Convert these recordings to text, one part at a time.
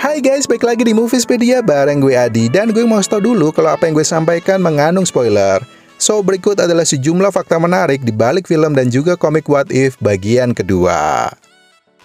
Hai guys, balik lagi di Moviespedia bareng gue Adi. Dan gue mau tau dulu kalau apa yang gue sampaikan mengandung spoiler. So, berikut adalah sejumlah fakta menarik di balik film dan juga komik What If bagian kedua.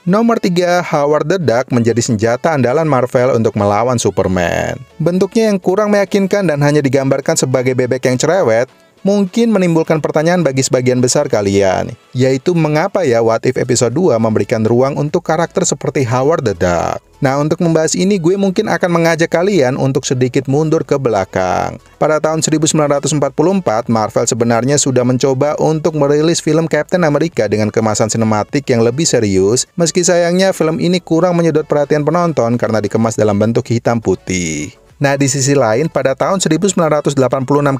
Nomor 3, Howard the Duck menjadi senjata andalan Marvel untuk melawan Superman. Bentuknya yang kurang meyakinkan dan hanya digambarkan sebagai bebek yang cerewet, mungkin menimbulkan pertanyaan bagi sebagian besar kalian, yaitu mengapa ya What If episode 2 memberikan ruang untuk karakter seperti Howard the Duck. Nah, untuk membahas ini gue mungkin akan mengajak kalian untuk sedikit mundur ke belakang. Pada tahun 1944, Marvel sebenarnya sudah mencoba untuk merilis film Captain America dengan kemasan sinematik yang lebih serius, meski sayangnya film ini kurang menyedot perhatian penonton karena dikemas dalam bentuk hitam putih. Nah, di sisi lain, pada tahun 1986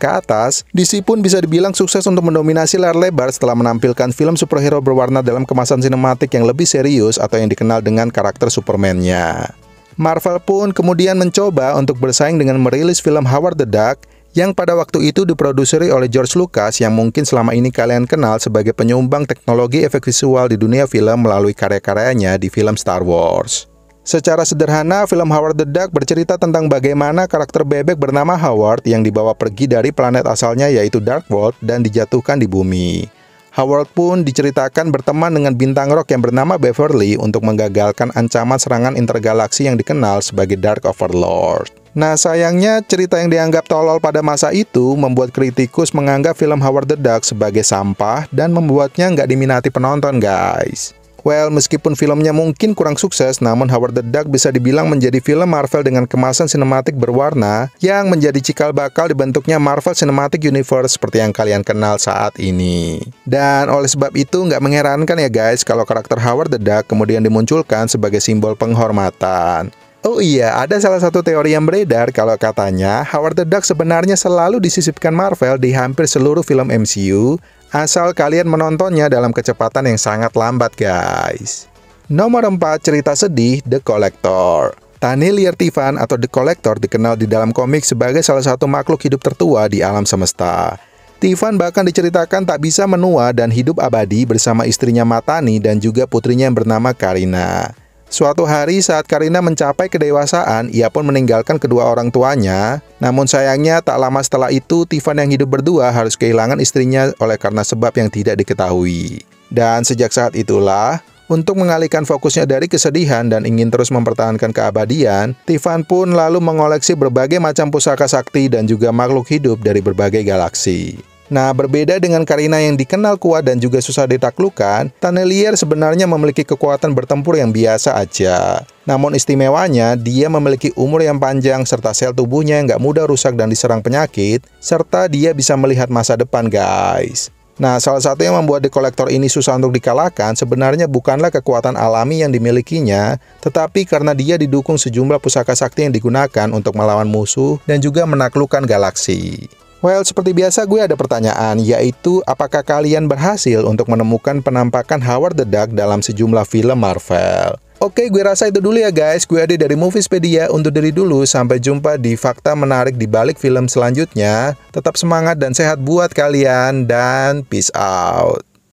ke atas, DC pun bisa dibilang sukses untuk mendominasi layar lebar setelah menampilkan film superhero berwarna dalam kemasan sinematik yang lebih serius atau yang dikenal dengan karakter Superman-nya. Marvel pun kemudian mencoba untuk bersaing dengan merilis film Howard the Duck yang pada waktu itu diproduseri oleh George Lucas yang mungkin selama ini kalian kenal sebagai penyumbang teknologi efek visual di dunia film melalui karya-karyanya di film Star Wars. Secara sederhana, film Howard the Duck bercerita tentang bagaimana karakter bebek bernama Howard yang dibawa pergi dari planet asalnya yaitu Dark World dan dijatuhkan di bumi. Howard pun diceritakan berteman dengan bintang rock yang bernama Beverly untuk menggagalkan ancaman serangan intergalaksi yang dikenal sebagai Dark Overlord. Nah, sayangnya cerita yang dianggap tolol pada masa itu membuat kritikus menganggap film Howard the Duck sebagai sampah dan membuatnya nggak diminati penonton, guys. Well, meskipun filmnya mungkin kurang sukses, namun Howard the Duck bisa dibilang menjadi film Marvel dengan kemasan sinematik berwarna yang menjadi cikal bakal dibentuknya Marvel Cinematic Universe seperti yang kalian kenal saat ini. Dan oleh sebab itu nggak mengherankan ya guys kalau karakter Howard the Duck kemudian dimunculkan sebagai simbol penghormatan. Oh iya, ada salah satu teori yang beredar kalau katanya Howard the Duck sebenarnya selalu disisipkan Marvel di hampir seluruh film MCU, asal kalian menontonnya dalam kecepatan yang sangat lambat, guys. Nomor 4, cerita sedih The Collector. Tanelier Tivan atau The Collector dikenal di dalam komik sebagai salah satu makhluk hidup tertua di alam semesta. Tivan bahkan diceritakan tak bisa menua dan hidup abadi bersama istrinya Matani dan juga putrinya yang bernama Karina. Suatu hari saat Karina mencapai kedewasaan, ia pun meninggalkan kedua orang tuanya. Namun sayangnya tak lama setelah itu, Tivan yang hidup berdua harus kehilangan istrinya oleh karena sebab yang tidak diketahui. Dan sejak saat itulah, untuk mengalihkan fokusnya dari kesedihan dan ingin terus mempertahankan keabadian, Tivan pun lalu mengoleksi berbagai macam pusaka sakti dan juga makhluk hidup dari berbagai galaksi. Nah, berbeda dengan Karina yang dikenal kuat dan juga susah ditaklukkan, Tanelier sebenarnya memiliki kekuatan bertempur yang biasa aja. Namun istimewanya, dia memiliki umur yang panjang serta sel tubuhnya yang nggak mudah rusak dan diserang penyakit, serta dia bisa melihat masa depan, guys. Nah, salah satu yang membuat The Collector ini susah untuk dikalahkan sebenarnya bukanlah kekuatan alami yang dimilikinya, tetapi karena dia didukung sejumlah pusaka sakti yang digunakan untuk melawan musuh dan juga menaklukkan galaksi. Well, seperti biasa gue ada pertanyaan, yaitu apakah kalian berhasil untuk menemukan penampakan Howard the Duck dalam sejumlah film Marvel? Oke, gue rasa itu dulu ya guys. Gue Adi dari Moviespedia, undur diri dulu. Sampai jumpa di fakta menarik di balik film selanjutnya. Tetap semangat dan sehat buat kalian, dan peace out.